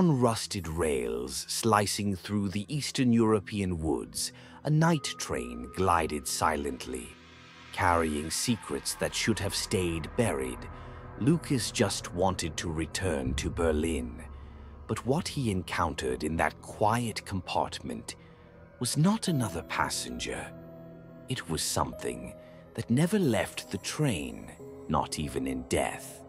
On rusted rails slicing through the Eastern European woods, a night train glided silently. Carrying secrets that should have stayed buried, Lucas just wanted to return to Berlin. But what he encountered in that quiet compartment was not another passenger. It was something that never left the train, not even in death.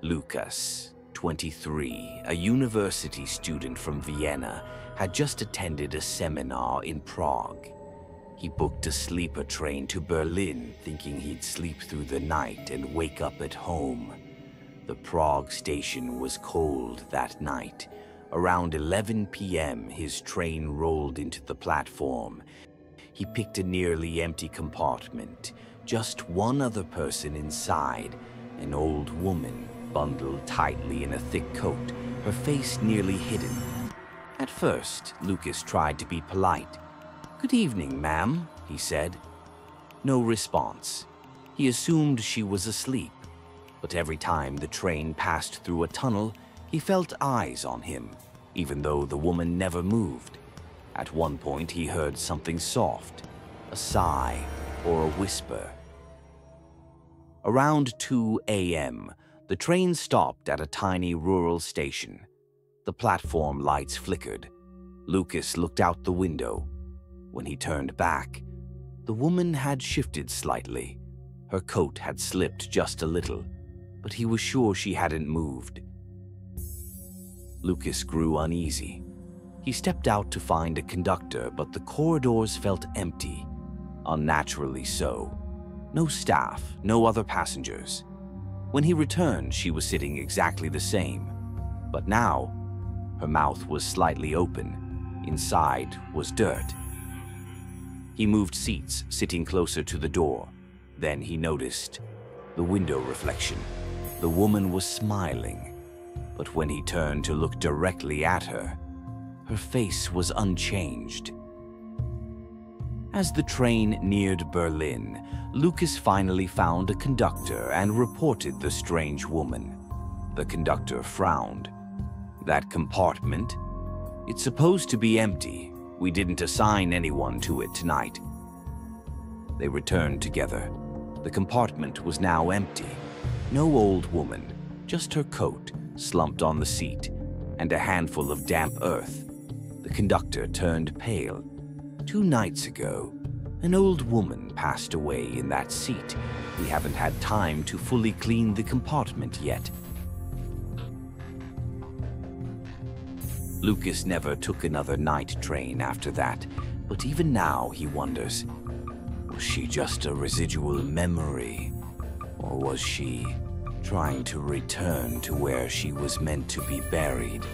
Lucas, 23, a university student from Vienna, had just attended a seminar in Prague. He booked a sleeper train to Berlin, thinking he'd sleep through the night and wake up at home. The Prague station was cold that night. Around 11 p.m., his train rolled into the platform. He picked a nearly empty compartment, just one other person inside, an old woman, bundled tightly in a thick coat, her face nearly hidden. At first, Lucas tried to be polite. "Good evening, ma'am," he said. No response. He assumed she was asleep, but every time the train passed through a tunnel, he felt eyes on him, even though the woman never moved. At one point, he heard something soft, a sigh or a whisper. Around 2 a.m., the train stopped at a tiny rural station. The platform lights flickered. Lucas looked out the window. When he turned back, the woman had shifted slightly. Her coat had slipped just a little, but he was sure she hadn't moved. Lucas grew uneasy. He stepped out to find a conductor, but the corridors felt empty, unnaturally so. No staff, no other passengers. When he returned, she was sitting exactly the same, but now her mouth was slightly open. Inside was dirt. He moved seats, sitting closer to the door. Then he noticed the window reflection. The woman was smiling, but when he turned to look directly at her, her face was unchanged. As the train neared Berlin, Lucas finally found a conductor and reported the strange woman. The conductor frowned. "That compartment? It's supposed to be empty. We didn't assign anyone to it tonight." They returned together. The compartment was now empty. No old woman, just her coat slumped on the seat and a handful of damp earth. The conductor turned pale. 2 nights ago, an old woman passed away in that seat. We haven't had time to fully clean the compartment yet. Lucas never took another night train after that, but even now he wonders, was she just a residual memory? Or was she trying to return to where she was meant to be buried?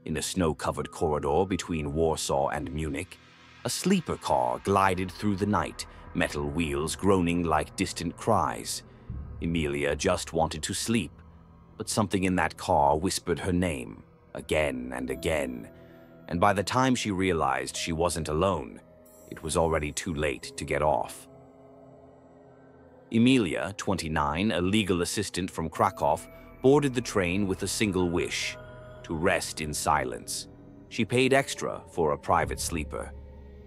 In a snow-covered corridor between Warsaw and Munich, a sleeper car glided through the night, metal wheels groaning like distant cries. Emilia just wanted to sleep, but something in that car whispered her name, again and again. And by the time she realized she wasn't alone, it was already too late to get off. Emilia, 29, a legal assistant from Krakow, boarded the train with a single wish: to rest in silence. She paid extra for a private sleeper.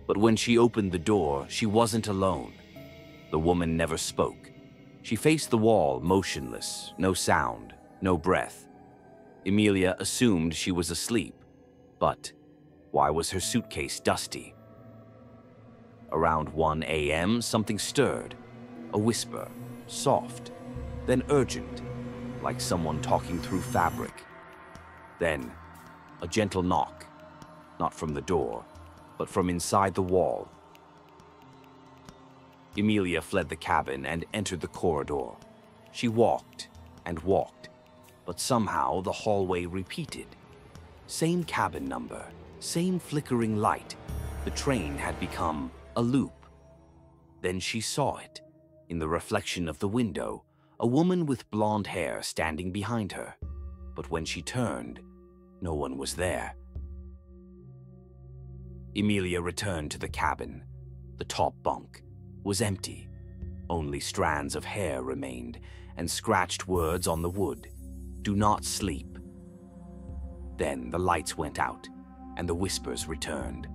But when she opened the door, she wasn't alone. The woman never spoke. She faced the wall, motionless, no sound, no breath. Emilia assumed she was asleep, but why was her suitcase dusty? Around 1 a.m., something stirred. A whisper, soft, then urgent, like someone talking through fabric. Then, a gentle knock, not from the door, but from inside the wall. Emilia fled the cabin and entered the corridor. She walked and walked, but somehow the hallway repeated. Same cabin number, same flickering light. The train had become a loop. Then she saw it, in the reflection of the window, a woman with blonde hair standing behind her. But when she turned, no one was there. Emilia returned to the cabin. The top bunk was empty. Only strands of hair remained, and scratched words on the wood. "Do not sleep." Then the lights went out, and the whispers returned,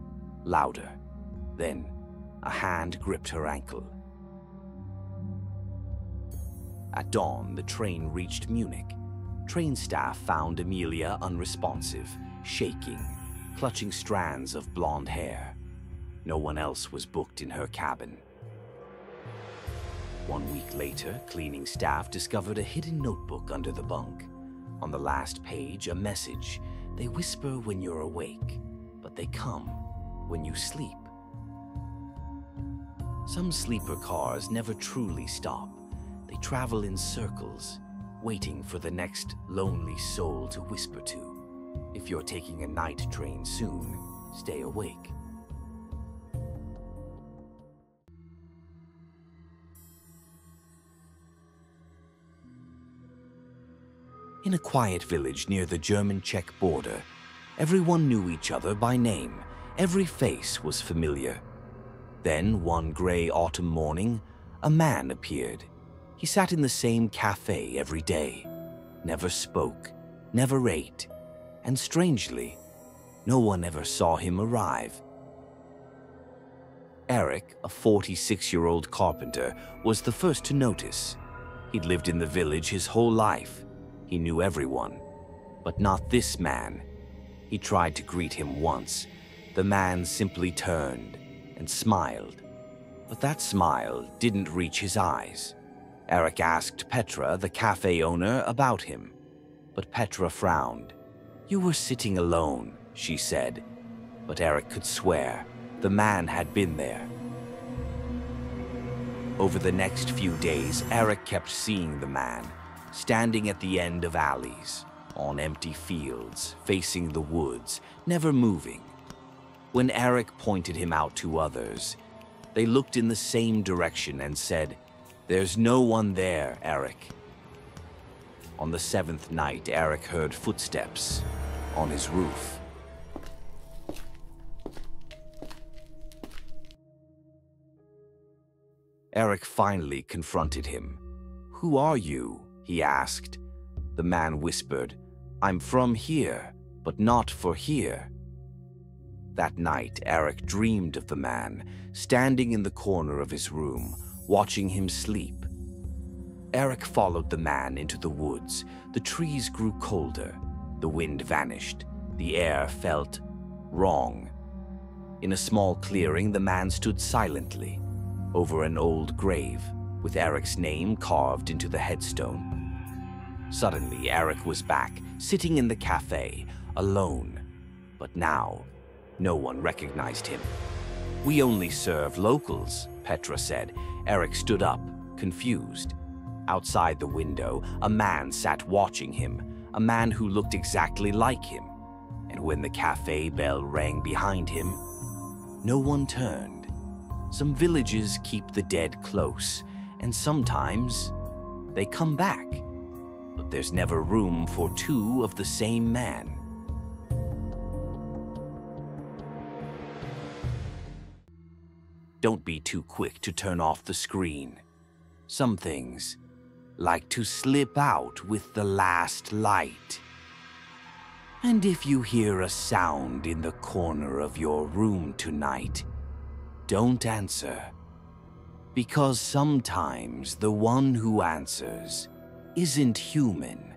louder. Then a hand gripped her ankle. At dawn, the train reached Munich. Train staff found Emilia unresponsive, shaking, clutching strands of blonde hair. No one else was booked in her cabin. 1 week later, cleaning staff discovered a hidden notebook under the bunk. On the last page, a message. "They whisper when you're awake, but they come when you sleep." Some sleeper cars never truly stop. They travel in circles, waiting for the next lonely soul to whisper to. If you're taking a night train soon, stay awake. In a quiet village near the German-Czech border, everyone knew each other by name. Every face was familiar. Then, one gray autumn morning, a man appeared. He sat in the same cafe every day, never spoke, never ate, and strangely, no one ever saw him arrive. Eric, a 46-year-old carpenter, was the first to notice. He'd lived in the village his whole life. He knew everyone, but not this man. He tried to greet him once. The man simply turned and smiled, but that smile didn't reach his eyes. Eric asked Petra, the cafe owner, about him, but Petra frowned. "You were sitting alone," she said, but Eric could swear the man had been there. Over the next few days, Eric kept seeing the man, standing at the end of alleys, on empty fields, facing the woods, never moving. When Eric pointed him out to others, they looked in the same direction and said, "There's no one there, Eric." On the 7th night, Eric heard footsteps on his roof. Eric finally confronted him. "Who are you?" he asked. The man whispered, "I'm from here, but not for here." That night, Eric dreamed of the man, standing in the corner of his room, watching him sleep. Eric followed the man into the woods. The trees grew colder. The wind vanished. The air felt wrong. In a small clearing, the man stood silently over an old grave, with Eric's name carved into the headstone. Suddenly, Eric was back, sitting in the cafe, alone. But now, no one recognized him. "We only serve locals," Petra said. Eric stood up, confused. Outside the window, a man sat watching him, a man who looked exactly like him. And when the cafe bell rang behind him, no one turned. Some villages keep the dead close, and sometimes they come back. But there's never room for two of the same man. Don't be too quick to turn off the screen. Some things like to slip out with the last light. And if you hear a sound in the corner of your room tonight, don't answer. Because sometimes the one who answers isn't human.